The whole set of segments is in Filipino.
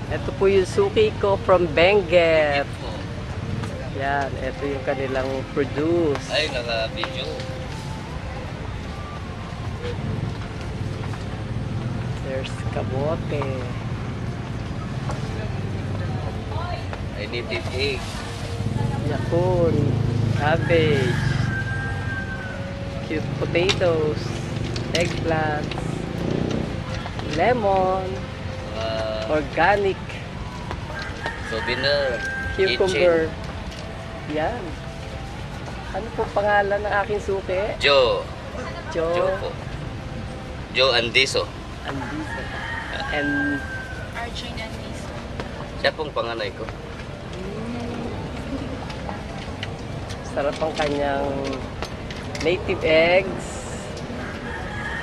Ito po yung suki ko from Benguet. Yan, ito yung kanilang produce. Ay, naka-video. There's kabote. Ay, native egg. Yakun. Cabbage. Cute potatoes. Eggplants. Lemon. Organic. Souvenir. Cucumber. Yan. Ano po pangalan ng aking suki? Joe. Joe. Po. Joe Andiso. Andiso. And Arjun Andiso. Siya pong panganay ko. sarap ang kanyang native eggs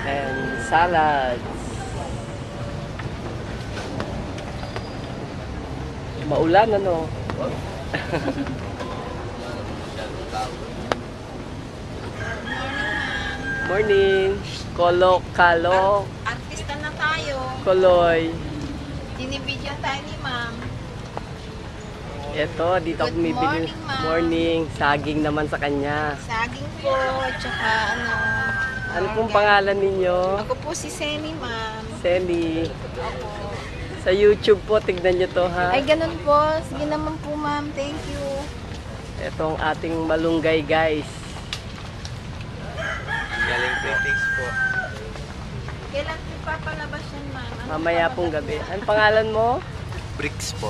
and salads. Maulan, ano? Morning. Kolok-kalok. Artista na tayo. Koloy. Dinibidyo tayo ni ma'am. Ito, dito ako Good bumibili. morning, ma'am. Morning. Saging naman sa kanya. Saging po, tsaka ano. Ano pong pangalan ninyo? Ako po si Semi, ma'am. Sally. Opo. Sa YouTube po, tignan nyo to, ha? Ay, ganun po. Sige naman po, ma'am. Thank you. Itong ating malunggay, guys. Galing critics po. Kailan po papalabas yan, ma'am? Ano Mamaya pong gabi. Anong pangalan mo? Bricks po.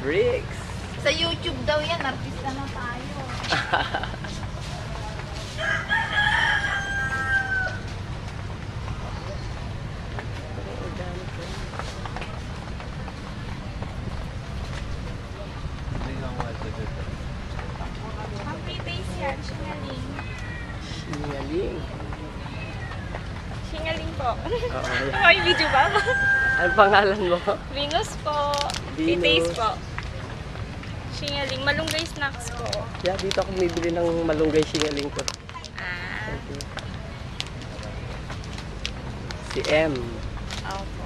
Bricks. Sa YouTube daw yan. Artista na tayo. Pampipase yan, singaling. Singaling. Singaling po. Oo, yan. May video ba? Anong pangalan mo? Venus po. Venus. Pipase po. Singaling. Malunggay snacks po. Yeah, dito ako bumibili ng malunggay singaling ko. Ah. Thank you. Si M. Opo.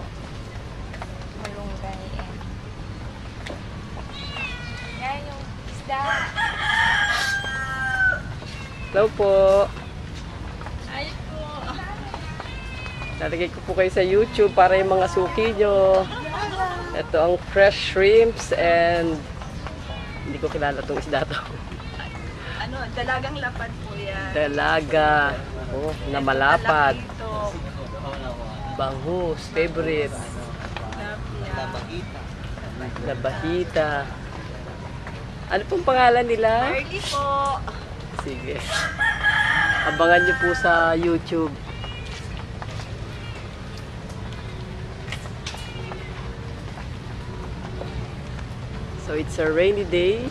Malunggay. Yan yung isda. Hello po. Ay po. Lalagay ko po kayo sa YouTube para yung mga suki nyo. Ito ang fresh shrimps and hindi ko kilala itong isda to. Ano, dalagang lapad po yan. Dalaga. Oh, na malapad. Ito. Bangus. Favorite. Labahita. Ano pong pangalan nila? Early po. Sige. Abangan nyo po sa YouTube. So it's a rainy day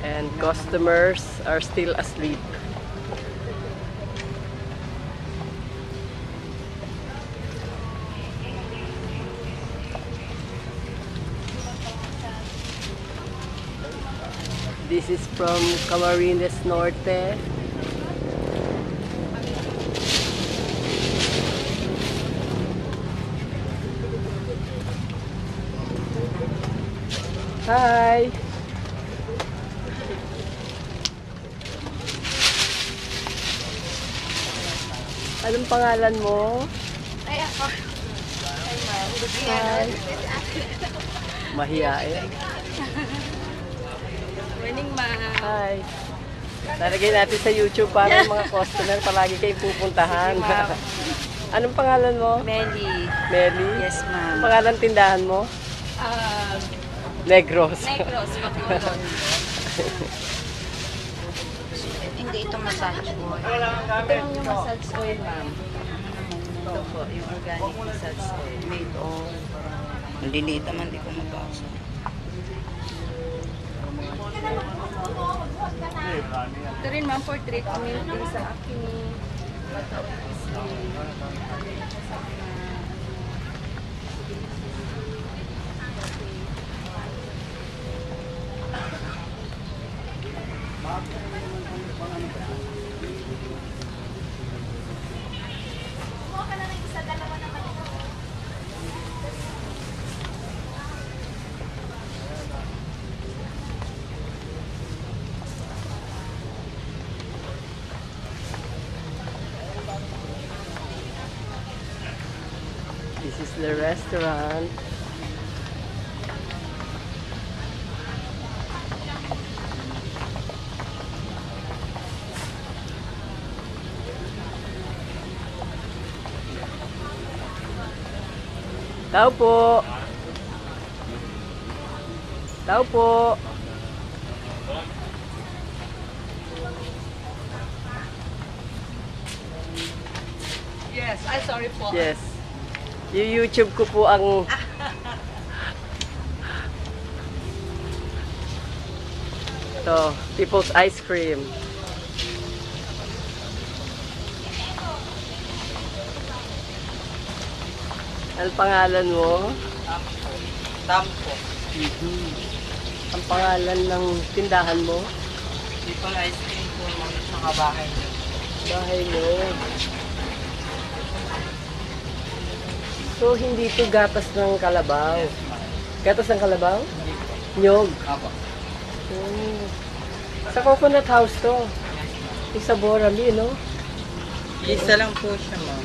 and customers are still asleep. This is from Camarines Norte. Hi! Anong pangalan mo? Ay, ako. Ay, ma'am. Hi! Mahiyain. Morning, ma'am. Hi! Lalagay natin sa YouTube para yung mga customer palagi kayong pupuntahan. Anong pangalan mo? Melly. Melly? Yes, ma'am. Pangalan tindahan mo? Negros. Negros, Bacolod. Hindi ito massage oil. Ito yung massage oil, ma'am. Ito po, yung organic massage oil. Made of. Maliliit naman, di ko mabasa. Ito rin, ma'am, for treatment din sa acne. This is the restaurant. Tao po. Tao po. Yes, ay sorry po. Yes. YouTube ko po ang ito, People's Ice Cream. Ano pangalan mo? Tampo. Ang pangalan ng tindahan mo? People ice cream po mga bahay niyo. Bahay mo. So, hindi to gatas ng kalabaw. Gatas ng kalabaw? Nyog. Apo. Oh. Sa Coconut House to. Isa Borami, no? Isa lang po siya, ma'am.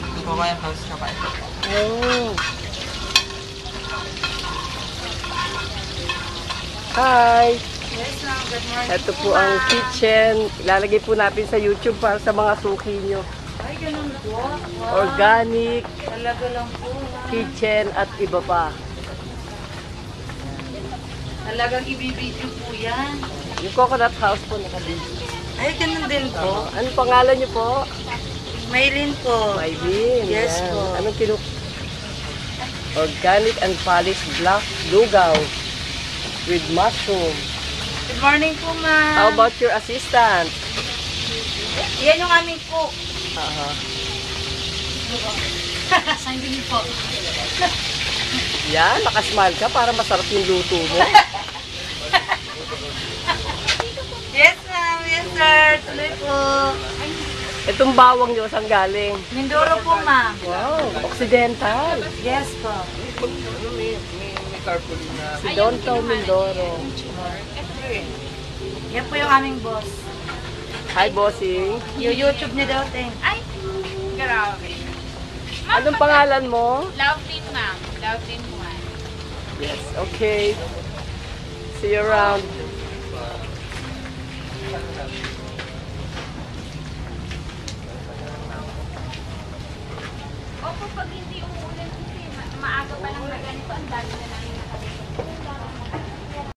Hindi ko kaya house siya pa ito po. Oh. Hi! Yes, ma'am. Good morning. Ito po ang kitchen. Ilalagay po natin sa YouTube para sa mga suki nyo. Ay, ganun po. Wow. Organic, Talaga lang po, ma'am. kitchen at iba pa. Talagang ibibidyo po yan. Yung Coconut House po nakabili. Ay, ganun din po. Ano pangalan nyo po? Maylin po. Maybin. Yes Yan. po. Anong Organic and polished black lugaw with mushroom. Good morning po, ma'am. How about your assistant? Yan yung aming po. Aha. Sign din po. Yan, nakasmile ka para masarap yung luto mo. Yes, ma'am. Yes, sir. Tuloy po. Itong bawang nyo, saan galing? Mindoro po, ma'am. Wow, Occidental. Yes po. Si Donto Mindoro. Yan po yung aming boss. Hi, bossing. Yung YouTube niya daw, Teng. Ay, grabe. Anong pangalan mo? Lovelyn, ma'am. Lovelyn Juan. Yes, okay. See you around. Opo, pag hindi umuulan kasi, maaga pa lang na ganito, ang dami na